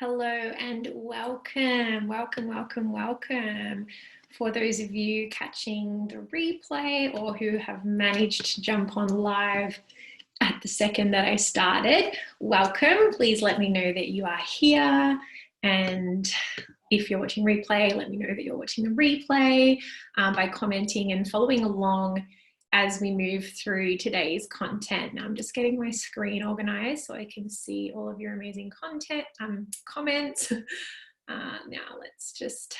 Hello and welcome. For those of you catching the replay or who have managed to jump on live at the second that I started, welcome. Please let me know that you are here. And if you're watching replay, let me know that you're watching the replay by commenting and following along as we move through today's content. Now I'm just getting my screen organized so I can see all of your amazing content, comments. Now let's just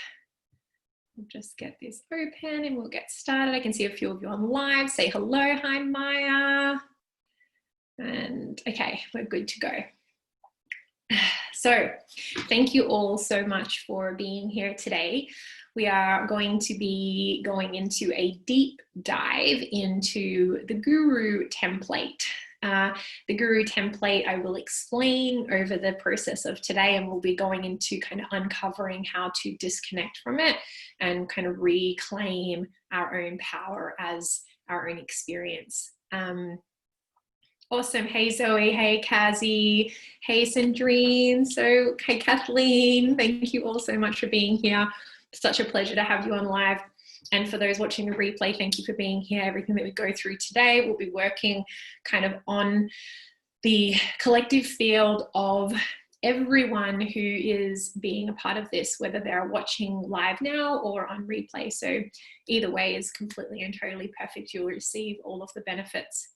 get this open and we'll get started. I can see a few of you on live. Say hello. Hi, Maya. And okay, we're good to go. So thank you all so much for being here today. We are going to be going into a deep dive into the Guru template. The Guru template I will explain over the process of today, and we'll be going into kind of uncovering how to disconnect from it and kind of reclaim our own power as our own experience. Awesome. Hey, Zoe. Hey, Kazi. Hey, Sandrine. So, hey, Kathleen. Thank you all so much for being here. Such a pleasure to have you on live. And for those watching the replay, thank you for being here. Everything that we go through today, we'll be working kind of on the collective field of everyone who is being a part of this, whether they're watching live now or on replay. So either way is completely and totally perfect. You'll receive all of the benefits.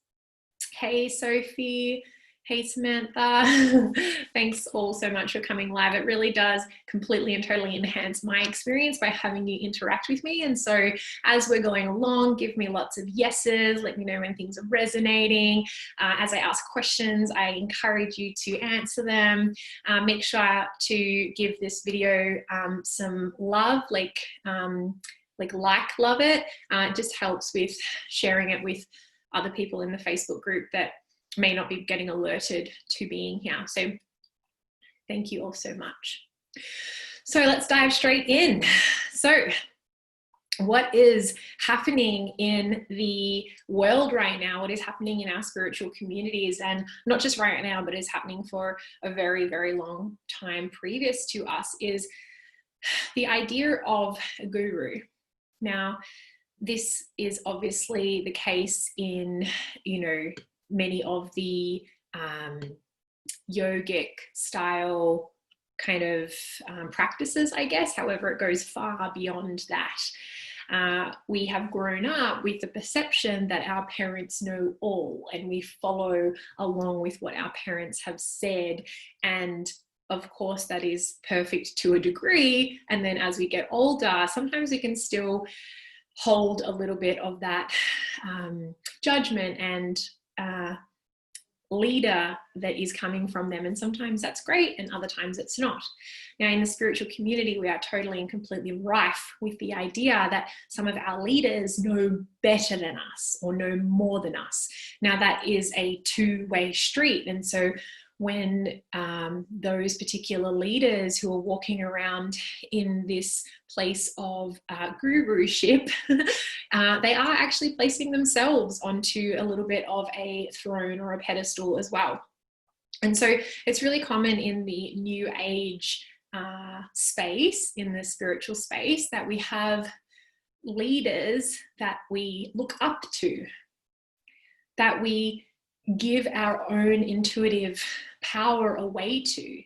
Hey, Sophie. Hey, Samantha. Thanks all so much for coming live. It really does completely and totally enhance my experience by having you interact with me. And so as we're going along, give me lots of yeses. Let me know when things are resonating. As I ask questions, I encourage you to answer them. Make sure to give this video some love, like love it. It just helps with sharing it with other people in the Facebook group that may not be getting alerted to being here. So thank you all so much. So let's dive straight in. So what is happening in the world right now? What is happening in our spiritual communities? And not just right now, but is happening for a very, very long time previous to us, is the idea of a guru. Now, this is obviously the case in, many of the yogic style kind of practices, I guess. However, it goes far beyond that. We have grown up with the perception that our parents know all, and we follow along with what our parents have said. And of course, that is perfect to a degree. And then as we get older, sometimes we can still hold a little bit of that judgment and leader that is coming from them. And sometimes that's great and other times it's not. Now, in the spiritual community, we are totally and completely rife with the idea that some of our leaders know better than us or know more than us. Now, that is a two-way street. And so when those particular leaders who are walking around in this place of guruship, they are actually placing themselves onto a little bit of a throne or a pedestal as well. And so it's really common in the new age space, in the spiritual space, that we have leaders that we look up to, that we give our own intuitive power away to.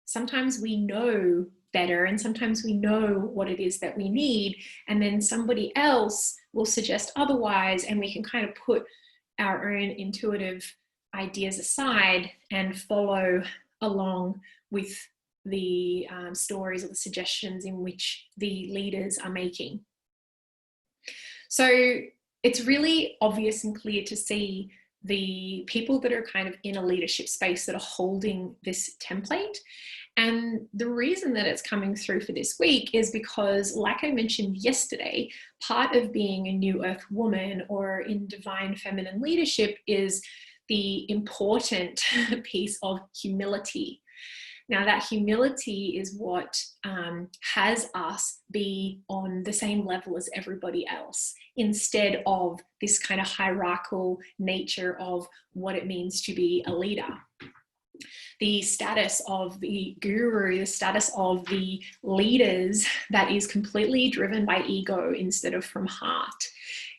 Sometimes we know better and sometimes we know what it is that we need, and then somebody else will suggest otherwise, and we can kind of put our own intuitive ideas aside and follow along with the stories or the suggestions in which the leaders are making. So it's really obvious and clear to see the people that are kind of in a leadership space that are holding this template. And the reason that it's coming through for this week is because, like I mentioned yesterday, part of being a new earth woman or in divine feminine leadership is the important piece of humility. Now, that humility is what has us be on the same level as everybody else, instead of this kind of hierarchical nature of what it means to be a leader. the status of the guru, the status of the leaders that is completely driven by ego instead of from heart,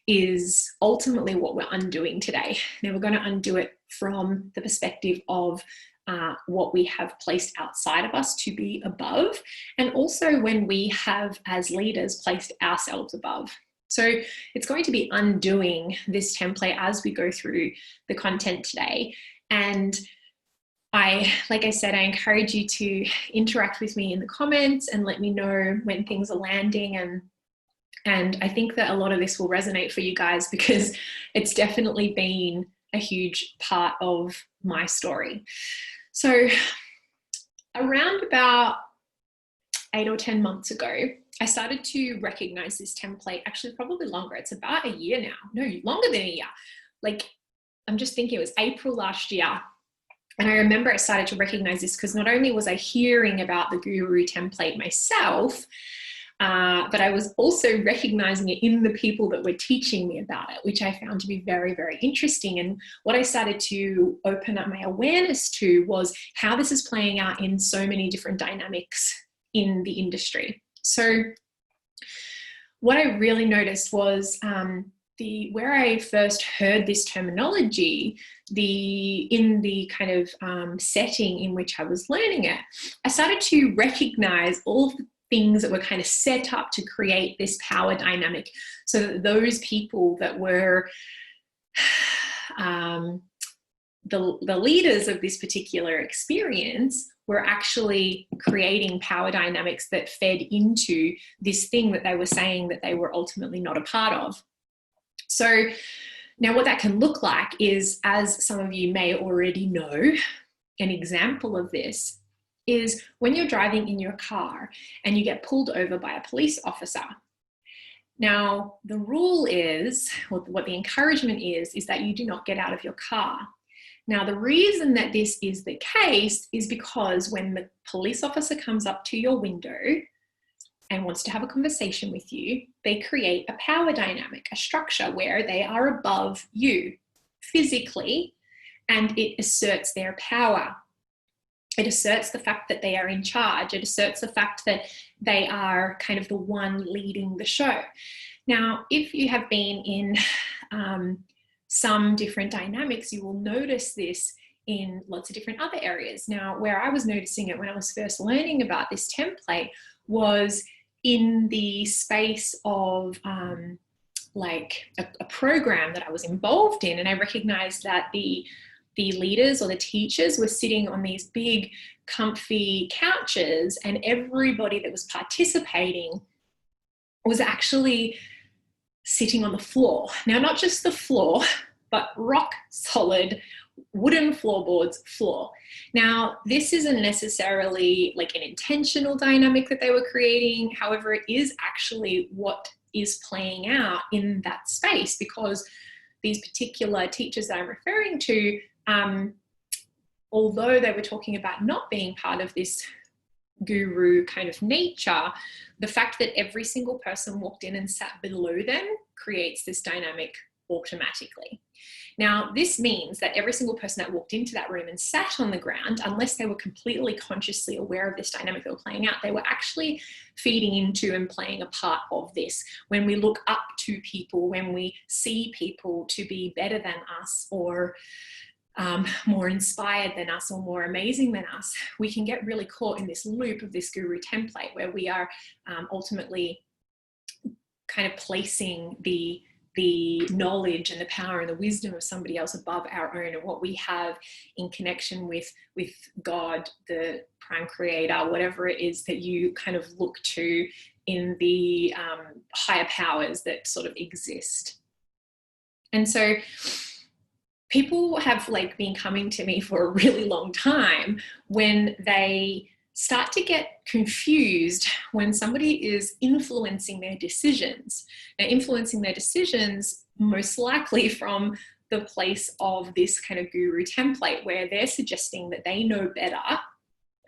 is ultimately what we're undoing today. Now we're going to undo it from the perspective of what we have placed outside of us to be above, and also when we have as leaders placed ourselves above. So it's going to be undoing this template as we go through the content today. And like I said, I encourage you to interact with me in the comments and let me know when things are landing. And I think that a lot of this will resonate for you guys, because it's definitely been a huge part of my story. So around about 8 or 10 months ago, I started to recognize this template. Actually, probably longer. It's about a year now. No, longer than a year. Like, I'm just thinking it was April last year. And I remember I started to recognize this because not only was I hearing about the guru template myself, but I was also recognizing it in the people that were teaching me about it, which I found to be very, very interesting. And what I started to open up my awareness to was how this is playing out in so many different dynamics in the industry. So what I really noticed was where I first heard this terminology, in the kind of setting in which I was learning it, I started to recognize all of the things that were kind of set up to create this power dynamic, so that those people that were the leaders of this particular experience were actually creating power dynamics that fed into this thing that they were saying that they were ultimately not a part of. So now what that can look like is, as some of you may already know, an example of this is when you're driving in your car and you get pulled over by a police officer. Now, the rule is, or what the encouragement is that you do not get out of your car. Now, the reason that this is the case is because when the police officer comes up to your window and wants to have a conversation with you, they create a power dynamic, a structure where they are above you physically, and it asserts their power. It asserts the fact that they are in charge. It asserts the fact that they are kind of the one leading the show. Now, if you have been in some different dynamics, you will notice this in lots of different other areas. Now, where I was noticing it when I was first learning about this template was in the space of like a program that I was involved in, and I recognized that the leaders or the teachers were sitting on these big comfy couches, and everybody that was participating was actually sitting on the floor. Now, not just the floor, but rock solid wooden floorboards floor. Now, this isn't necessarily like an intentional dynamic that they were creating. However, it is actually what is playing out in that space, because these particular teachers that I'm referring to, although they were talking about not being part of this guru kind of nature, the fact that every single person walked in and sat below them creates this dynamic automatically. Now, this means that every single person that walked into that room and sat on the ground, unless they were completely consciously aware of this dynamic that were playing out, they were actually feeding into and playing a part of this. When we look up to people, when we see people to be better than us, or more inspired than us, or more amazing than us, we can get really caught in this loop of this guru template, where we are ultimately kind of placing the knowledge and the power and the wisdom of somebody else above our own, and what we have in connection with God, the prime creator, whatever it is that you kind of look to in the higher powers that sort of exist. And so people have like been coming to me for a really long time when they start to get confused when somebody is influencing their decisions. Now, influencing their decisions most likely from the place of this kind of guru template, where they're suggesting that they know better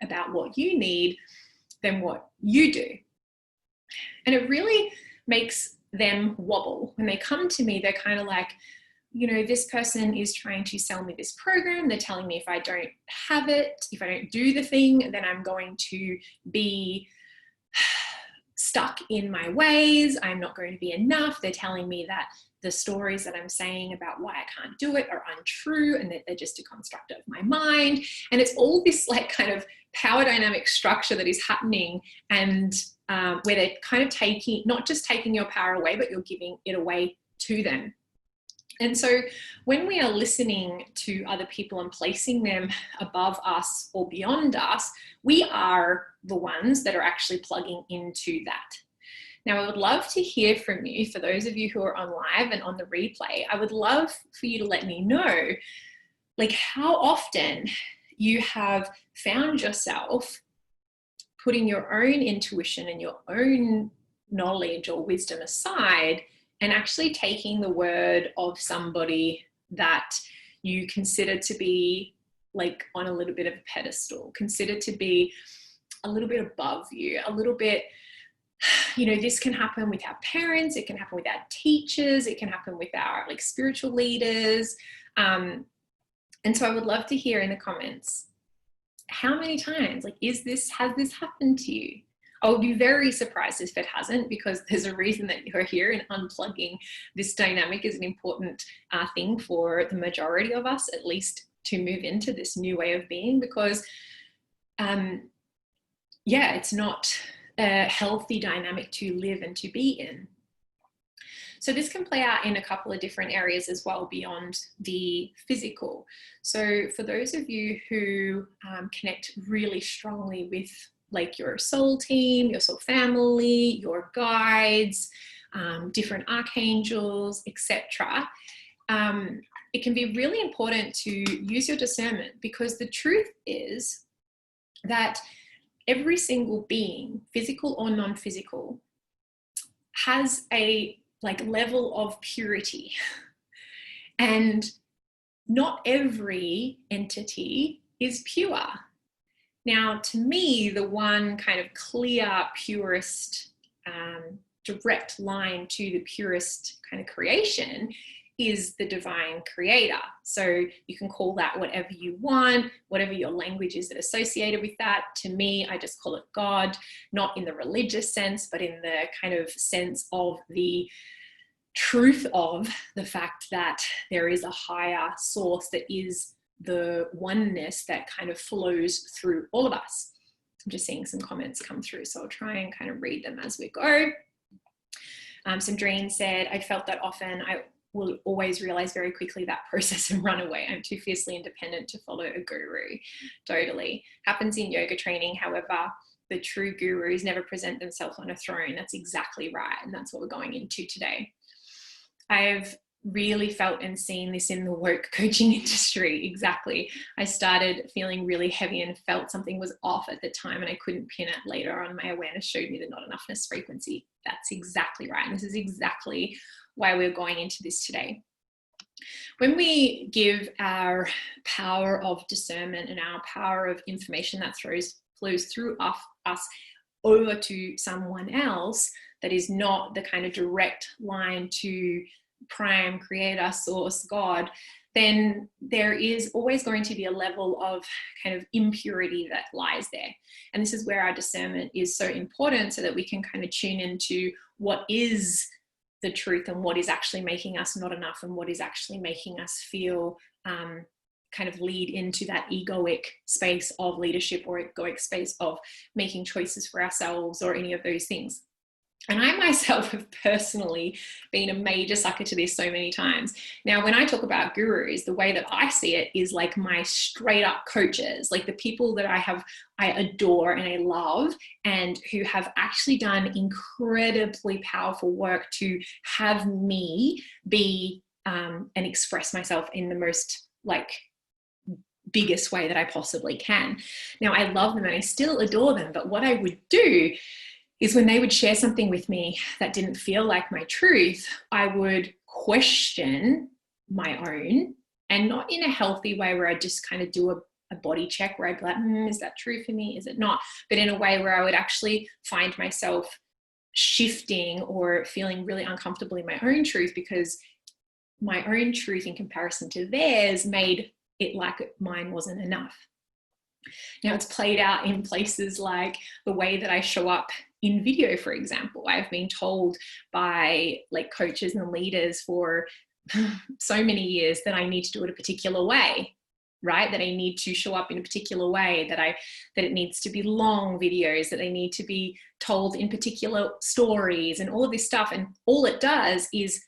about what you need than what you do. And it really makes them wobble. When they come to me, they're kind of like, this person is trying to sell me this program. They're telling me if I don't have it, if I don't do the thing, then I'm going to be stuck in my ways. I'm not going to be enough. They're telling me that the stories that I'm saying about why I can't do it are untrue and that they're just a construct of my mind. And it's all this like kind of power dynamic structure that is happening, and where they're kind of not just taking your power away, but you're giving it away to them. And so when we are listening to other people and placing them above us or beyond us, we are the ones that are actually plugging into that. Now, I would love to hear from you. For those of you who are on live and on the replay, I would love for you to let me know, like, how often you have found yourself putting your own intuition and your own knowledge or wisdom aside and actually taking the word of somebody that you consider to be like on a little bit of a pedestal, consider to be a little bit above you, a little bit, this can happen with our parents, it can happen with our teachers, it can happen with our like spiritual leaders. And so I would love to hear in the comments, how many times, like, has this happened to you? I would be very surprised if it hasn't, because there's a reason that you're here, and unplugging this dynamic is an important thing for the majority of us, at least, to move into this new way of being, because it's not a healthy dynamic to live and to be in. So this can play out in a couple of different areas as well beyond the physical. So for those of you who connect really strongly with like your soul team, your soul family, your guides, different archangels, etc., it can be really important to use your discernment, because the truth is that every single being, physical or non-physical, has a like level of purity, and not every entity is pure. Now, to me, the one kind of clear, purest, direct line to the purest kind of creation is the divine creator. So you can call that whatever you want, whatever your language is that associated with that. To me, I just call it God, not in the religious sense, but in the kind of sense of the truth of the fact that there is a higher source that is the oneness that kind of flows through all of us. I'm just seeing some comments come through, so I'll try and kind of read them as we go. Sandrine said, I felt that often. I will always realize very quickly that process and run away. I'm too fiercely independent to follow a guru. Totally. Happens in yoga training. However, the true gurus never present themselves on a throne. That's exactly right. And that's what we're going into today. I've really felt and seen this in the work coaching industry. Exactly. I started feeling really heavy and felt something was off at the time, and I couldn't pin it. Later on, my awareness showed me the not enoughness frequency. That's exactly right. And this is exactly why we're going into this today. When we give our power of discernment and our power of information that flows through us over to someone else that is not the kind of direct line to prime creator, source, God, then there is always going to be a level of kind of impurity that lies there. And this is where our discernment is so important, so that we can kind of tune into what is the truth and what is actually making us not enough, and what is actually making us feel kind of lead into that egoic space of leadership, or egoic space of making choices for ourselves, or any of those things. And I myself have personally been a major sucker to this so many times. Now, when I talk about gurus, the way that I see it is like my straight up coaches, like the people that I adore and I love, and who have actually done incredibly powerful work to have me be and express myself in the most like biggest way that I possibly can. Now, I love them and I still adore them, but what I would do is when they would share something with me that didn't feel like my truth, I would question my own, and not in a healthy way where I just kind of do a body check where I'd be like, is that true for me? Is it not? But in a way where I would actually find myself shifting or feeling really uncomfortable in my own truth, because my own truth in comparison to theirs made it like mine wasn't enough. Now, it's played out in places like the way that I show up in video, for example. I've been told by like coaches and leaders for so many years that I need to do it a particular way, right? That I need to show up in a particular way, that it needs to be long videos, that they need to be told in particular stories and all of this stuff. And all it does is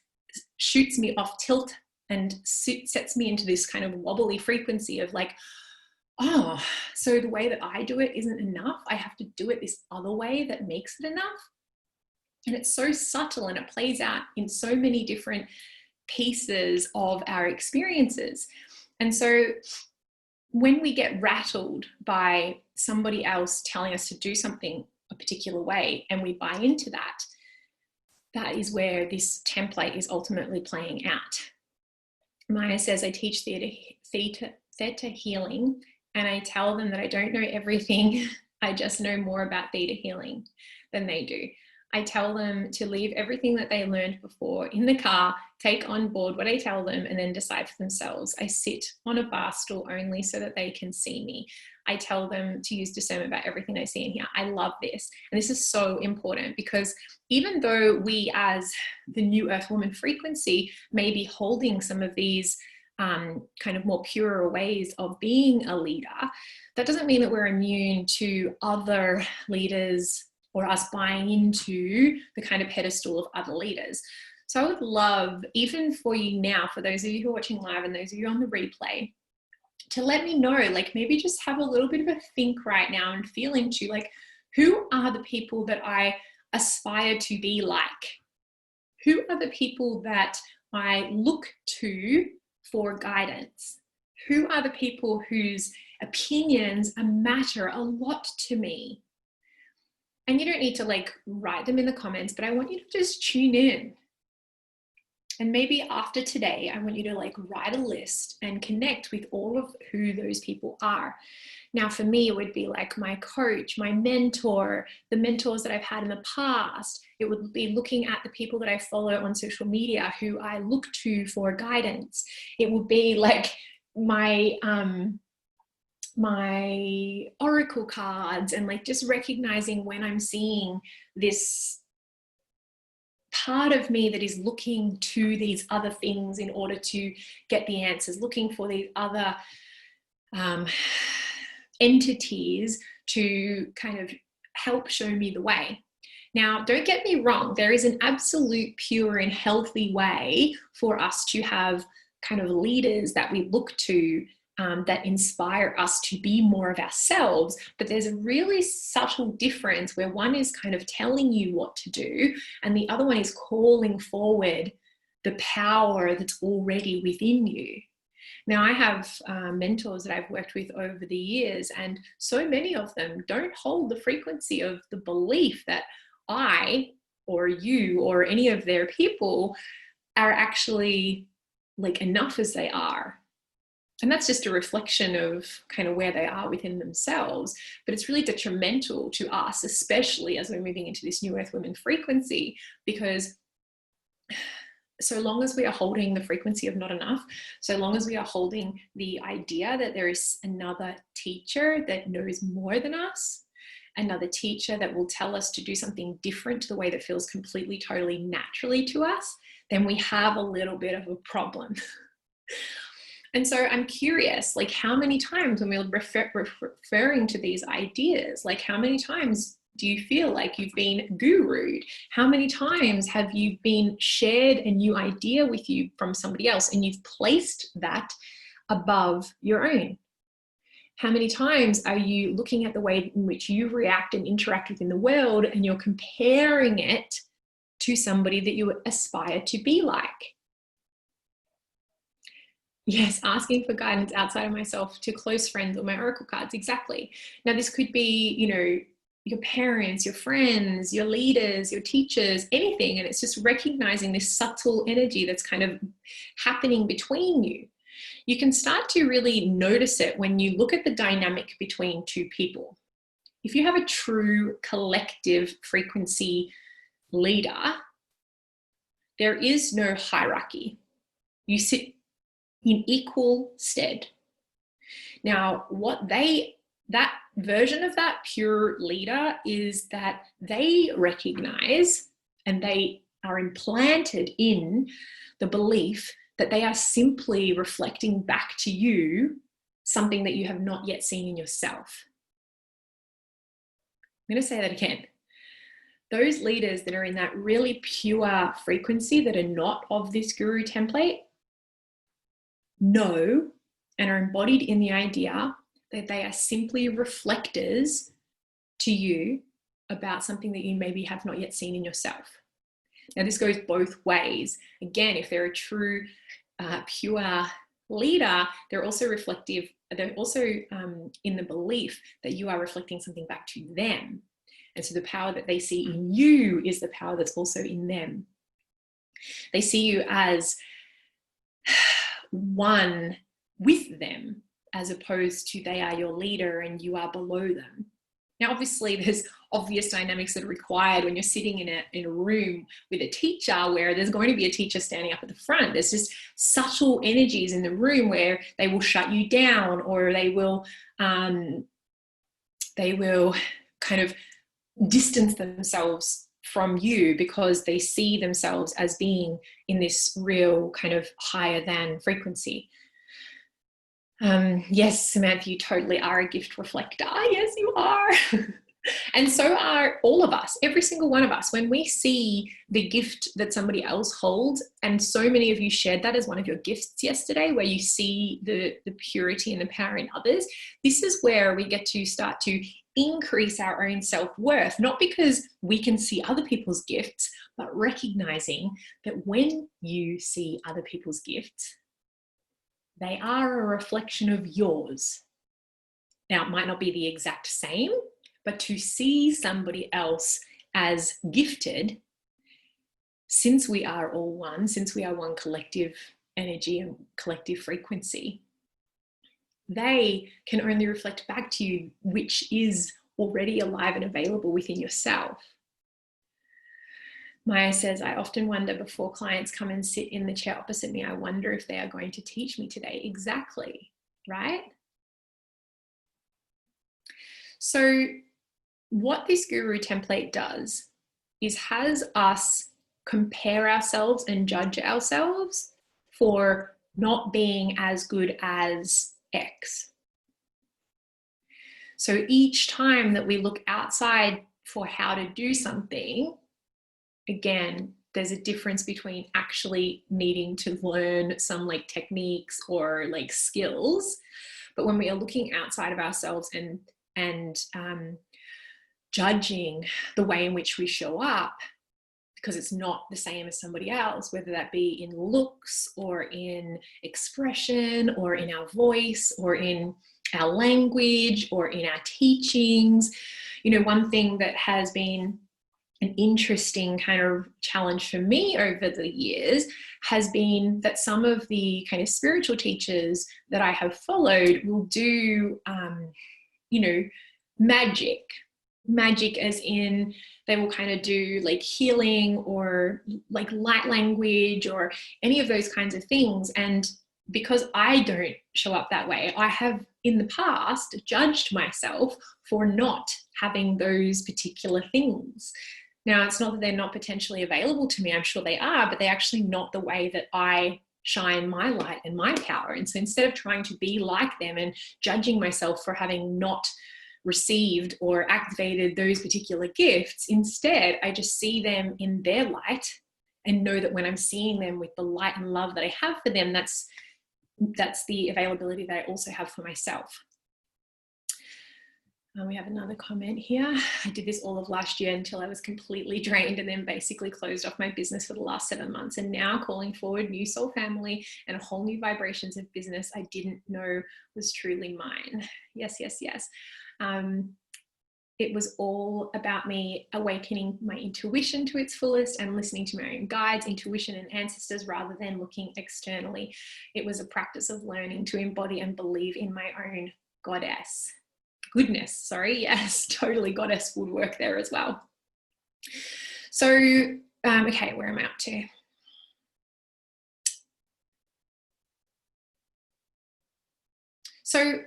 shoots me off tilt and sets me into this kind of wobbly frequency of like, oh, so the way that I do it isn't enough. I have to do it this other way that makes it enough. And it's so subtle, and it plays out in so many different pieces of our experiences. And so when we get rattled by somebody else telling us to do something a particular way and we buy into that, that is where this template is ultimately playing out. Maya says, I teach theta healing, and I tell them that I don't know everything. I just know more about theta healing than they do. I tell them to leave everything that they learned before in the car, take on board what I tell them, and then decide for themselves. I sit on a bar stool only so that they can see me. I tell them to use discernment about everything they see in here. I love this. And this is so important, because even though we as the new Earth Woman frequency may be holding some of these kind of more purer ways of being a leader, that doesn't mean that we're immune to other leaders or us buying into the kind of pedestal of other leaders. So I would love, even for you now, for those of you who are watching live and those of you on the replay, to let me know, like maybe just have a little bit of a think right now and feel into like, who are the people that I aspire to be like? Who are the people that I look to for guidance? Who are the people whose opinions matter a lot to me? And you don't need to like write them in the comments, but I want you to just tune in. And maybe after today, I want you to like write a list and connect with all of who those people are. Now, for me, it would be like my coach, my mentor, the mentors that I've had in the past. It would be looking at the people that I follow on social media who I look to for guidance. It would be like my oracle cards, and like just recognizing when I'm seeing this part of me that is looking to these other things in order to get the answers, looking for these other entities to kind of help show me the way. Now, don't get me wrong, there is an absolute pure and healthy way for us to have kind of leaders that we look to that inspire us to be more of ourselves. But there's a really subtle difference where one is kind of telling you what to do and the other one is calling forward the power that's already within you. Now, I have mentors that I've worked with over the years, and so many of them don't hold the frequency of the belief that I or you or any of their people are actually like enough as they are. And that's just a reflection of kind of where they are within themselves. But it's really detrimental to us, especially as we're moving into this new Earth Women frequency, because so long as we are holding the frequency of not enough, so long as we are holding the idea that there is another teacher that knows more than us, another teacher that will tell us to do something different to the way that feels completely, totally naturally to us, then we have a little bit of a problem. And so I'm curious, like how many times when we're referring to these ideas, like how many times do you feel like you've been gurued? How many times have you been shared a new idea with you from somebody else and you've placed that above your own? How many times are you looking at the way in which you react and interact within the world and you're comparing it to somebody that you aspire to be like? Yes, asking for guidance outside of myself to close friends or my oracle cards, exactly. Now, this could be, you know, your parents, your friends, your leaders, your teachers, anything. And it's just recognizing this subtle energy that's kind of happening between you. You can start to really notice it when you look at the dynamic between two people. If you have a true collective frequency leader, there is no hierarchy. You sit in equal stead. Now, that version of that pure leader is that they recognize and they are implanted in the belief that they are simply reflecting back to you something that you have not yet seen in yourself. I'm going to say that again. Those leaders that are in that really pure frequency, that are not of this guru template, know and are embodied in the idea that they are simply reflectors to you about something that you maybe have not yet seen in yourself. Now, this goes both ways. Again, if they're a true, pure leader, they're also reflective. They're also in the belief that you are reflecting something back to them. And so the power that they see in you is the power that's also in them. They see you as one with them, as opposed to they are your leader and you are below them. Now, obviously, there's obvious dynamics that are required when you're sitting in a room with a teacher, where there's going to be a teacher standing up at the front. There's just subtle energies in the room where they will shut you down, or they will kind of distance themselves from you because they see themselves as being in this real kind of higher than frequency. Yes, Samantha, you totally are a gift reflector. Yes, you are. And so are all of us, every single one of us. When we see the gift that somebody else holds, and so many of you shared that as one of your gifts yesterday, where you see the purity and the power in others, this is where we get to start to increase our own self-worth, not because we can see other people's gifts, but recognizing that when you see other people's gifts, they are a reflection of yours. Now, it might not be the exact same, but to see somebody else as gifted, since we are all one, since we are one collective energy and collective frequency, they can only reflect back to you which is already alive and available within yourself. Maya says, I often wonder before clients come and sit in the chair opposite me, I wonder if they are going to teach me today. Exactly, right? So what this guru template does is has us compare ourselves and judge ourselves for not being as good as X. So each time that we look outside for how to do something, again, there's a difference between actually needing to learn some like techniques or like skills. But when we are looking outside of ourselves and judging the way in which we show up, because it's not the same as somebody else, whether that be in looks or in expression or in our voice or in our language or in our teachings. You know, one thing that has been an interesting kind of challenge for me over the years has been that some of the kind of spiritual teachers that I have followed will do, you know, magic as in they will kind of do like healing or like light language or any of those kinds of things. And because I don't show up that way, I have in the past judged myself for not having those particular things. Now, it's not that they're not potentially available to me. I'm sure they are, but they're actually not the way that I shine my light and my power. And so instead of trying to be like them and judging myself for having not received or activated those particular gifts, instead, I just see them in their light and know that when I'm seeing them with the light and love that I have for them, that's the availability that I also have for myself. We have another comment here. I did this all of last year until I was completely drained and then basically closed off my business for the last 7 months, and now calling forward new soul family and a whole new vibrations of business I didn't know was truly mine. Yes, yes, yes. It was all about me awakening my intuition to its fullest and listening to my own guides, intuition and ancestors rather than looking externally. It was a practice of learning to embody and believe in my own goodness, sorry, yes, totally, goddess would work there as well. So, okay, where am I up to? So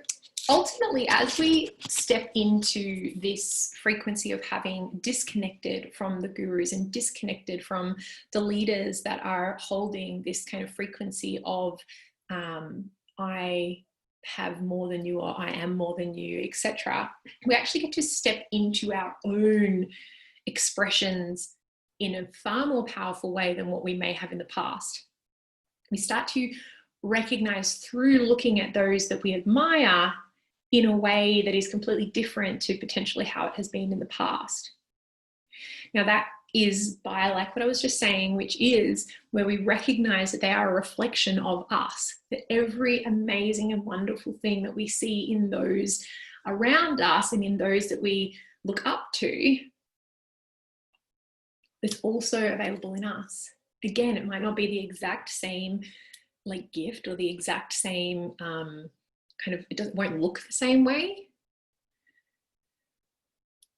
ultimately, as we step into this frequency of having disconnected from the gurus and disconnected from the leaders that are holding this kind of frequency of I have more than you, or I am more than you, etc., we actually get to step into our own expressions in a far more powerful way than what we may have in the past. We start to recognize through looking at those that we admire in a way that is completely different to potentially how it has been in the past. Now that is by, like what I was just saying, which is where we recognize that they are a reflection of us, that every amazing and wonderful thing that we see in those around us and in those that we look up to is also available in us. Again, it might not be the exact same like gift or the exact same won't look the same way.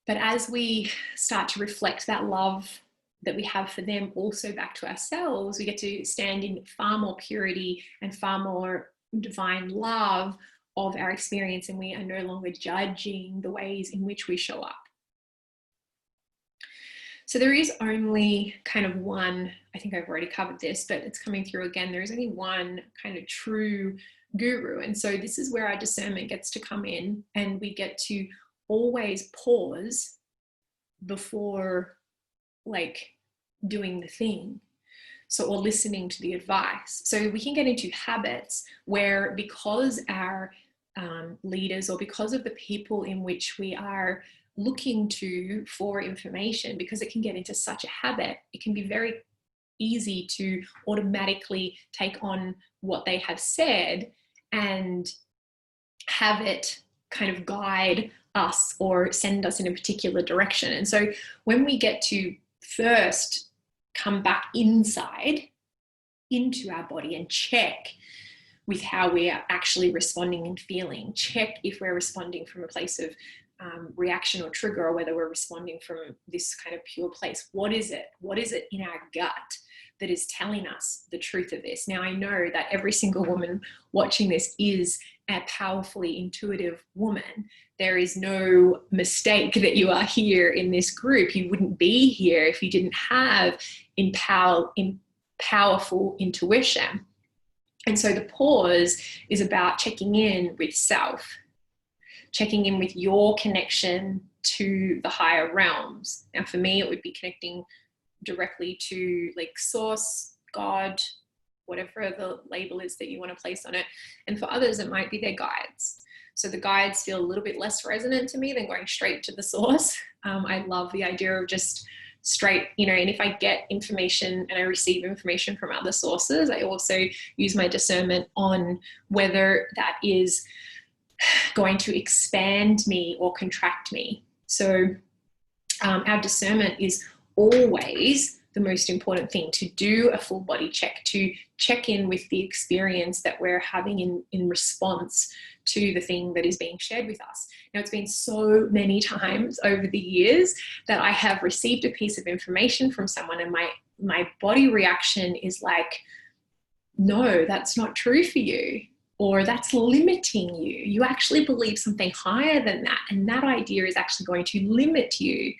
But as we start to reflect that love that we have for them also back to ourselves, we get to stand in far more purity and far more divine love of our experience, and we are no longer judging the ways in which we show up. So there is only kind of one, I think I've already covered this, but it's coming through again. There is only one kind of true guru. And so this is where our discernment gets to come in, and we get to always pause before like doing the thing. So, or listening to the advice. So we can get into habits where, because our leaders or because of the people in which we are looking to for information, because it can get into such a habit, it can be very easy to automatically take on what they have said and have it kind of guide us or send us in a particular direction. And so when we get to first come back inside into our body and check with how we are actually responding and feeling, check if we're responding from a place of reaction or trigger, or whether we're responding from this kind of pure place. What is it? What is it in our gut that is telling us the truth of this? Now, I know that every single woman watching this is a powerfully intuitive woman. There is no mistake that you are here in this group. You wouldn't be here if you didn't have powerful intuition. And so the pause is about checking in with self, checking in with your connection to the higher realms. Now, for me, it would be connecting directly to like source, God, whatever the label is that you want to place on it. And for others, it might be their guides. So the guides feel a little bit less resonant to me than going straight to the source. I love the idea of just straight, and if I get information and I receive information from other sources, I also use my discernment on whether that is going to expand me or contract me. So our discernment is always the most important thing, to do a full body check, to check in with the experience that we're having in response to the thing that is being shared with us. Now, it's been so many times over the years that I have received a piece of information from someone and my body reaction is like, no, that's not true for you, or that's limiting you. You actually believe something higher than that, and that idea is actually going to limit you.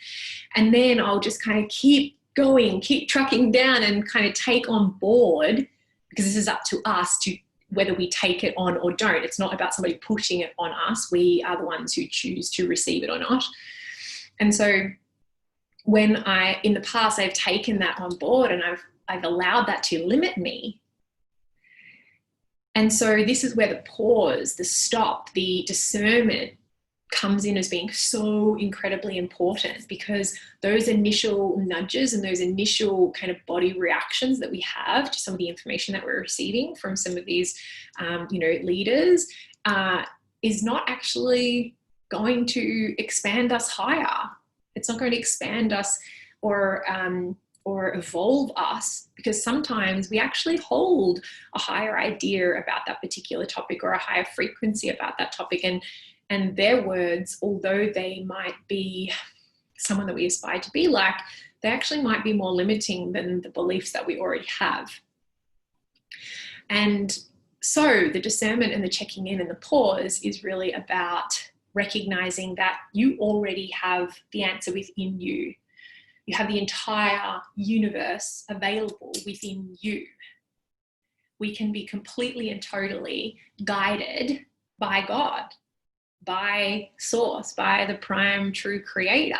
And then I'll just kind of keep going, keep trucking down and kind of take on board, because this is up to us to whether we take it on or don't. It's not about somebody pushing it on us. We are the ones who choose to receive it or not. And so when in the past, I've taken that on board and I've allowed that to limit me. And so this is where the pause, the stop, the discernment comes in as being so incredibly important, because those initial nudges and those initial kind of body reactions that we have to some of the information that we're receiving from some of these, leaders is not actually going to expand us higher. It's not going to expand us or evolve us, because sometimes we actually hold a higher idea about that particular topic or a higher frequency about that topic. And their words, although they might be someone that we aspire to be like, they actually might be more limiting than the beliefs that we already have. And So the discernment and the checking in and the pause is really about recognizing that you already have the answer within you. You have the entire universe available within you. We can be completely and totally guided by God, by Source, by the prime true creator.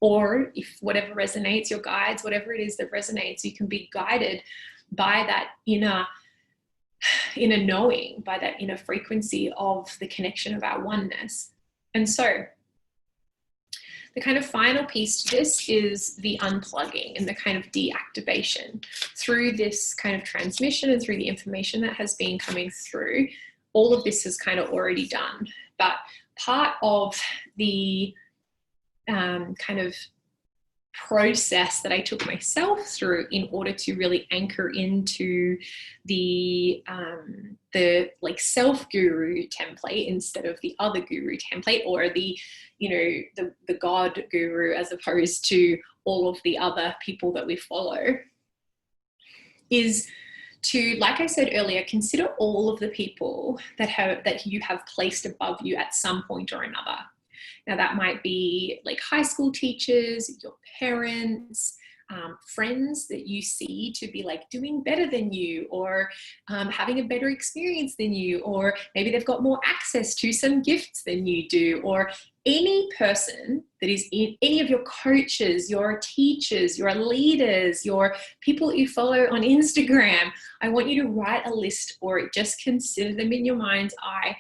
Or if whatever resonates, your guides, whatever it is that resonates, you can be guided by that inner knowing, by that inner frequency of the connection of our oneness. And so the kind of final piece to this is the unplugging and the kind of deactivation. Through this kind of transmission and through the information that has been coming through, all of this is kind of already done. But part of the kind of process that I took myself through in order to really anchor into the like self guru template instead of the other guru template, or the, you know, the God guru, as opposed to all of the other people that we follow, is to, like I said earlier, consider all of the people that you have placed above you at some point or another. Now that might be like high school teachers, your parents, friends that you see to be like doing better than you, or having a better experience than you, or maybe they've got more access to some gifts than you do, or any person that is in any of your coaches, your teachers, your leaders, your people that you follow on Instagram. I want you to write a list, or just consider them in your mind's eye,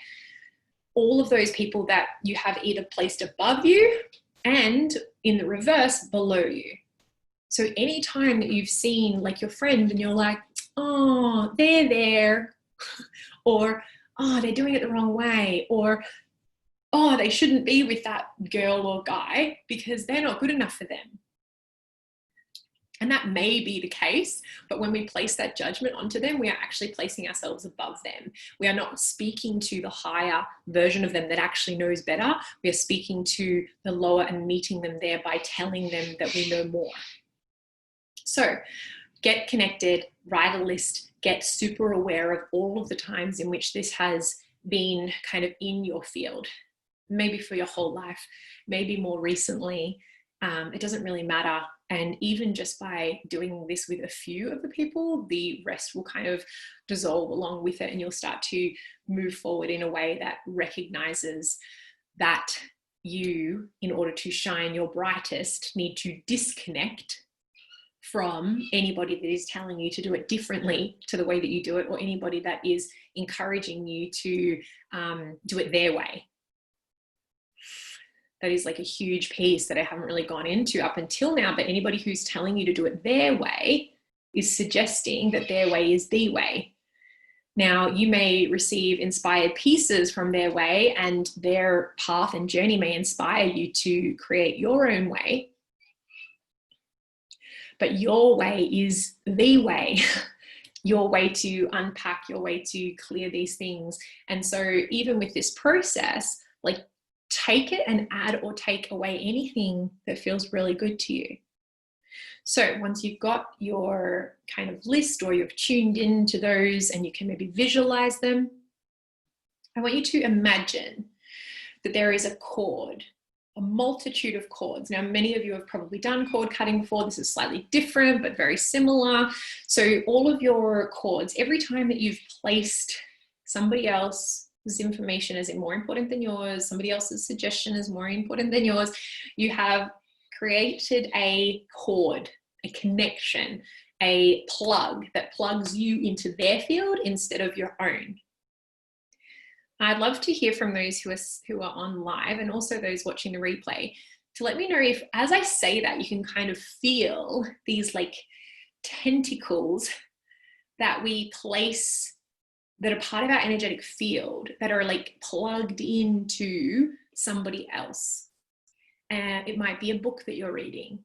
all of those people that you have either placed above you and in the reverse below you. So anytime that you've seen like your friend and you're like, oh, they're there, or oh, they're doing it the wrong way, or oh, they shouldn't be with that girl or guy because they're not good enough for them. And that may be the case, but when we place that judgment onto them, we are actually placing ourselves above them. We are not speaking to the higher version of them that actually knows better. We are speaking to the lower and meeting them there by telling them that we know more. So get connected, write a list, get super aware of all of the times in which this has been kind of in your field, maybe for your whole life, maybe more recently. It doesn't really matter. And even just by doing this with a few of the people, the rest will kind of dissolve along with it, and you'll start to move forward in a way that recognizes that you, in order to shine your brightest, need to disconnect from anybody that is telling you to do it differently to the way that you do it, or anybody that is encouraging you to do it their way. That is like a huge piece that I haven't really gone into up until now, but anybody who's telling you to do it their way is suggesting that their way is the way. Now, you may receive inspired pieces from their way, and their path and journey may inspire you to create your own way. But your way is the way, your way to unpack, your way to clear these things. And so even with this process, like, take it and add or take away anything that feels really good to you. So once you've got your kind of list, or you've tuned into those and you can maybe visualize them, I want you to imagine that there is a cord, a multitude of cords. Now, many of you have probably done cord cutting before. This is slightly different, but very similar. So all of your cords, every time that you've placed somebody else's information is more important than yours, somebody else's suggestion is more important than yours, you have created a cord, a connection, a plug that plugs you into their field instead of your own. I'd love to hear from those who are on live, and also those watching the replay, to let me know if, as I say that, you can kind of feel these like tentacles that we place, that are part of our energetic field, that are like plugged into somebody else. And it might be a book that you're reading.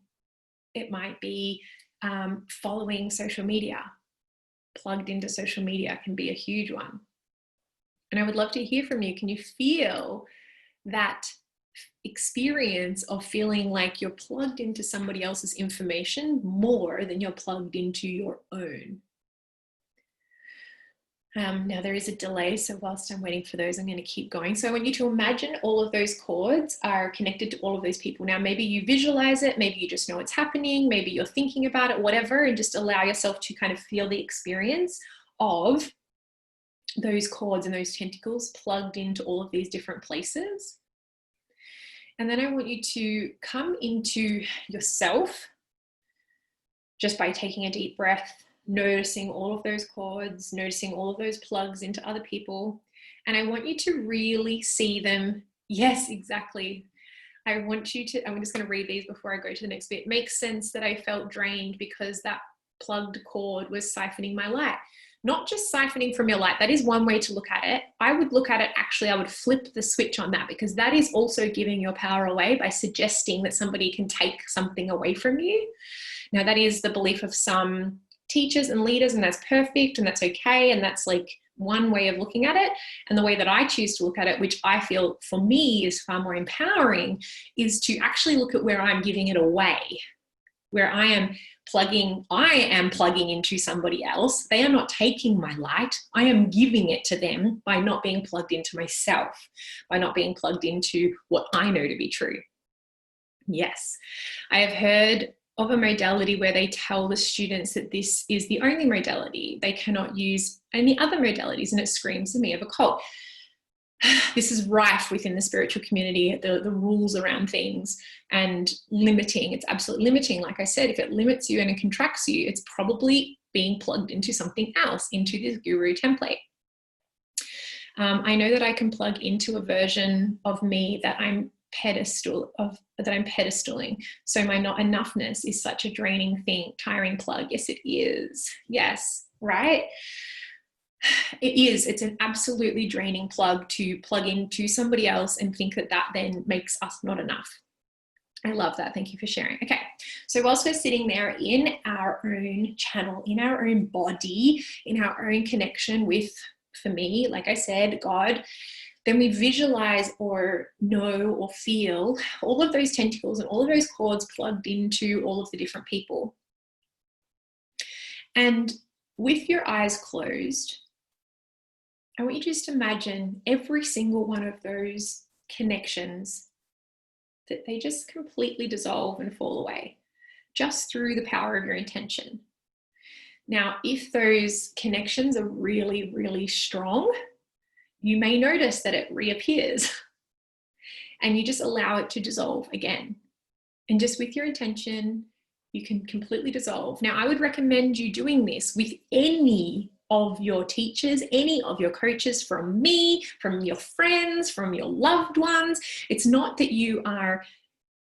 It might be following social media. Plugged into social media can be a huge one. And I would love to hear from you. Can you feel that experience of feeling like you're plugged into somebody else's information more than you're plugged into your own? Now there is a delay, so whilst I'm waiting for those, I'm going to keep going. So I want you to imagine all of those cords are connected to all of those people. Now, maybe you visualize it, maybe you just know it's happening, maybe you're thinking about it, whatever, and just allow yourself to kind of feel the experience of those cords and those tentacles plugged into all of these different places. And then I want you to come into yourself just by taking a deep breath, noticing all of those cords, noticing all of those plugs into other people. And I want you to really see them. Yes, exactly. I want you to, I'm just going to read these before I go to the next bit. Makes sense that I felt drained because that plugged cord was siphoning my light. Not just siphoning from your light. That is one way to look at it. I would look at it, actually, I would flip the switch on that, because that is also giving your power away by suggesting that somebody can take something away from you. Now, that is the belief of some teachers and leaders, and that's perfect and that's okay, and that's like one way of looking at it. And the way that I choose to look at it, which I feel for me is far more empowering, is to actually look at where I'm giving it away, where I am plugging into somebody else. They are not taking my light. I am giving it to them by not being plugged into myself, by not being plugged into what I know to be true. Yes, I have heard of a modality where they tell the students that this is the only modality. They cannot use any other modalities, and it screams to me of a cult. This is rife within the spiritual community, the rules around things and limiting. It's absolutely limiting. Like I said, if it limits you and it contracts you, it's probably being plugged into something else, into this guru template. I know that I can plug into a version of me that I'm pedestaling. So my not enoughness is such a draining thing, tiring plug. Yes, it is. Yes, right? It is. It's an absolutely draining plug to plug into somebody else and think that that then makes us not enough. I love that. Thank you for sharing. Okay. So whilst we're sitting there in our own channel, in our own body, in our own connection with, for me, like I said, God, then we visualize or know or feel all of those tentacles and all of those cords plugged into all of the different people. And with your eyes closed, I want you to just imagine every single one of those connections, that they just completely dissolve and fall away just through the power of your intention. Now, if those connections are really, really strong, you may notice that it reappears and you just allow it to dissolve again. And just with your intention, you can completely dissolve. Now, I would recommend you doing this with any of your teachers, any of your coaches, from me, from your friends, from your loved ones. It's not that you're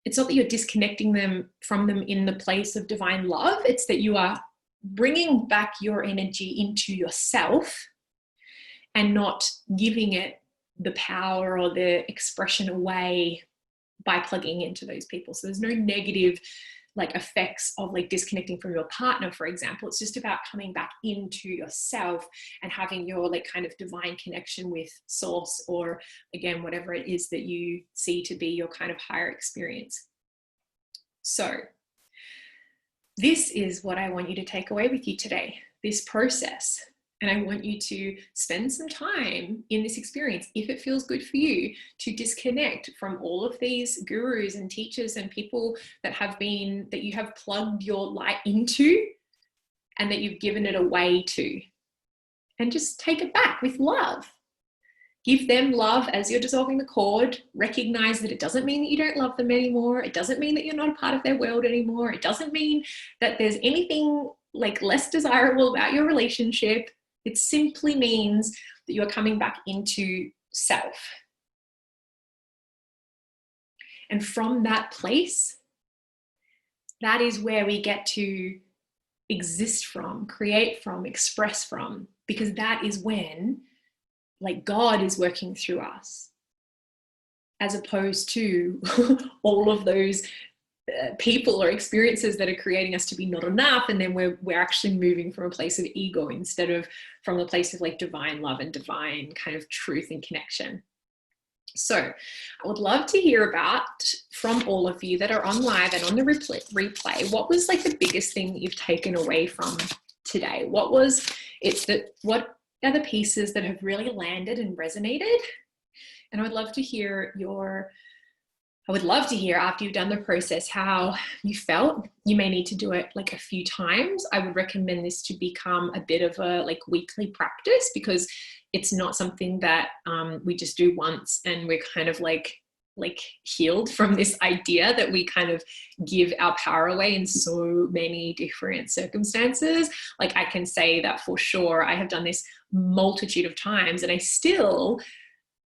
disconnecting them from them in the place of divine love. It's that you are bringing back your energy into yourself and not giving it the power or the expression away by plugging into those people. So there's no negative effects of disconnecting from your partner, for example. It's just about coming back into yourself and having your kind of divine connection with source, or again, whatever it is that you see to be your kind of higher experience. So this is what I want you to take away with you today, this process. And I want you to spend some time in this experience, if it feels good for you, to disconnect from all of these gurus and teachers and people that you have plugged your light into and that you've given it away to. And just take it back with love. Give them love as you're dissolving the cord. Recognize that it doesn't mean that you don't love them anymore. It doesn't mean that you're not a part of their world anymore. It doesn't mean that there's anything less desirable about your relationship. It simply means that you are coming back into self. And from that place, that is where we get to exist from, create from, express from, because that is when God is working through us, as opposed to all of those people or experiences that are creating us to be not enough, and then we're actually moving from a place of ego instead of from a place of divine love and divine kind of truth and connection. So I would love to hear about, from all of you that are on live and on the replay, what was the biggest thing that you've taken away from today? What was it that, what the other pieces that have really landed and resonated. And I would love to hear after you've done the process how you felt. You may need to do it like a few times. I would recommend this to become a bit of a like weekly practice, because it's not something that we just do once and we're kind of like healed from this idea that we kind of give our power away in so many different circumstances. Like, I can say that for sure, I have done this multitude of times, and I still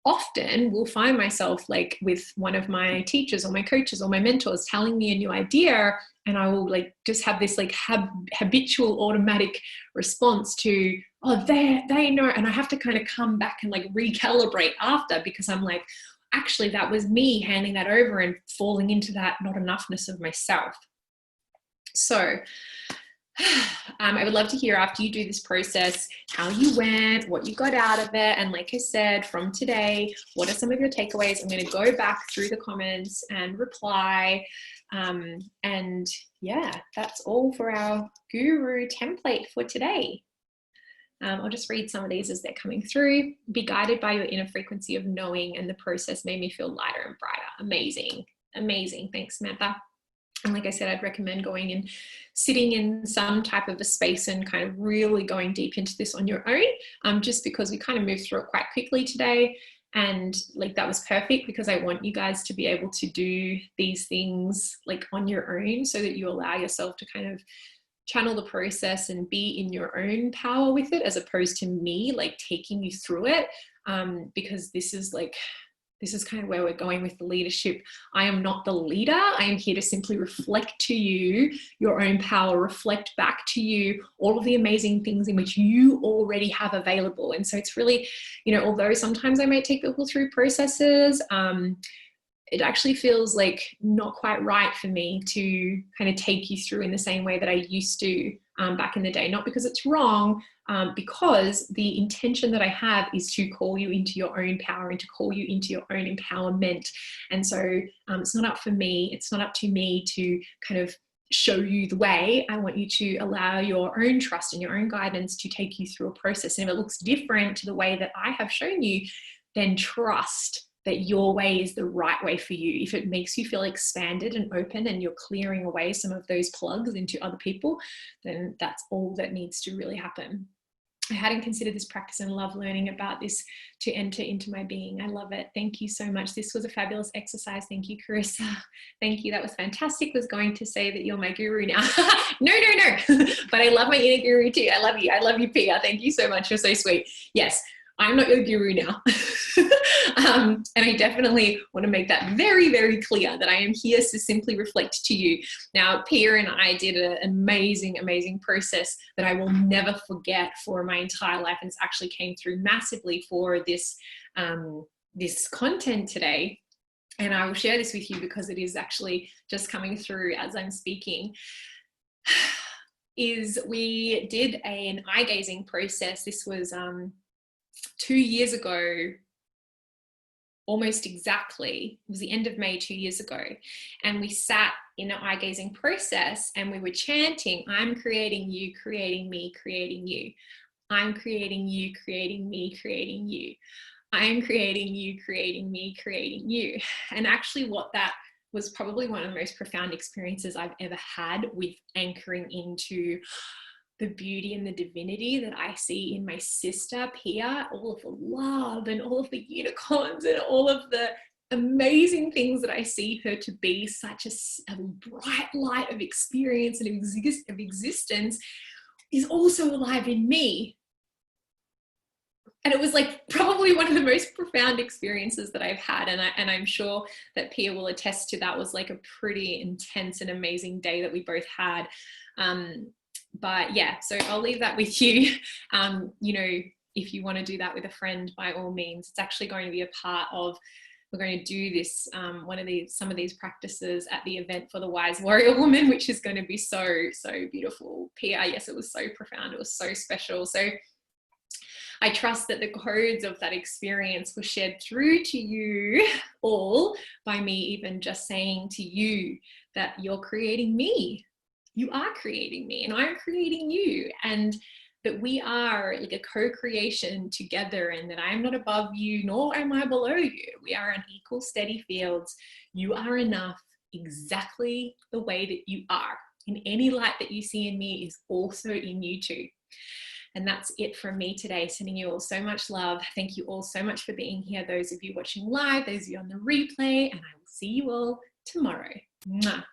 often will find myself like with one of my teachers or my coaches or my mentors telling me a new idea, and I will like just have this like habitual automatic response to, oh, they know, and I have to kind of come back and like recalibrate after, because I'm like, actually that was me handing that over and falling into that not enoughness of myself. So I would love to hear after you do this process how you went, what you got out of it, and like I said, from today, what are some of your takeaways? I'm going to go back through the comments and reply. And yeah, that's all for our guru template for today. I'll just read some of these as they're coming through. Be guided by your inner frequency of knowing, and the process made me feel lighter and brighter. Amazing. Amazing. Thanks, Samantha. And like I said, I'd recommend going and sitting in some type of a space and kind of really going deep into this on your own, just because we kind of moved through it quite quickly today. And like, that was perfect, because I want you guys to be able to do these things like on your own, so that you allow yourself to kind of channel the process and be in your own power with it, as opposed to me like taking you through it. Because this is kind of where we're going with the leadership. I am not the leader. I am here to simply reflect to you your own power, reflect back to you all of the amazing things in which you already have available. And so it's really, although sometimes I might take people through processes, it actually feels like not quite right for me to kind of take you through in the same way that I used to back in the day. Not because it's wrong, because the intention that I have is to call you into your own power and to call you into your own empowerment. And so it's not up for me. It's not up to me to kind of show you the way. I want you to allow your own trust and your own guidance to take you through a process. And if it looks different to the way that I have shown you, then trust that your way is the right way for you. If it makes you feel expanded and open and you're clearing away some of those plugs into other people, then that's all that needs to really happen. I hadn't considered this practice and love learning about this to enter into my being. I love it. Thank you so much. This was a fabulous exercise. Thank you, Carissa. Thank you. That was fantastic. Was going to say that you're my guru now. No. But I love my inner guru too. I love you. I love you, Pia. Thank you so much. You're so sweet. Yes, I'm not your guru now. And I definitely want to make that very, very clear that I am here to simply reflect to you. Now, Pia and I did an amazing, amazing process that I will never forget for my entire life. And it's actually came through massively for this, this content today. And I will share this with you because it is actually just coming through as I'm speaking. Is we did an eye gazing process. This was 2 years ago, almost exactly. It was the end of May 2 years ago. And we sat in an eye gazing process and we were chanting, I'm creating you, creating me, creating you. I'm creating you, creating me, creating you. I'm creating you, creating me, creating you. And actually what that was probably one of the most profound experiences I've ever had with anchoring into the beauty and the divinity that I see in my sister Pia, all of the love and all of the unicorns and all of the amazing things that I see her to be, such a bright light of experience and of existence, is also alive in me. And it was like probably one of the most profound experiences that I've had. And I'm sure that Pia will attest to that. Was like a pretty intense and amazing day that we both had. But yeah, so I'll leave that with you. If you want to do that with a friend, by all means. It's actually going to be a part of, we're going to do this, some of these practices at the event for the Wise Warrior Woman, which is going to be so, so beautiful. Pia, yes, it was so profound. It was so special. So I trust that the codes of that experience were shared through to you all by me even just saying to you that you're creating me. You are creating me and I'm creating you. And that we are like a co-creation together, and that I'm not above you, nor am I below you. We are on equal, steady fields. You are enough exactly the way that you are. And any light that you see in me is also in you too. And that's it from me today. Sending you all so much love. Thank you all so much for being here. Those of you watching live, those of you on the replay, and I will see you all tomorrow. Mwah.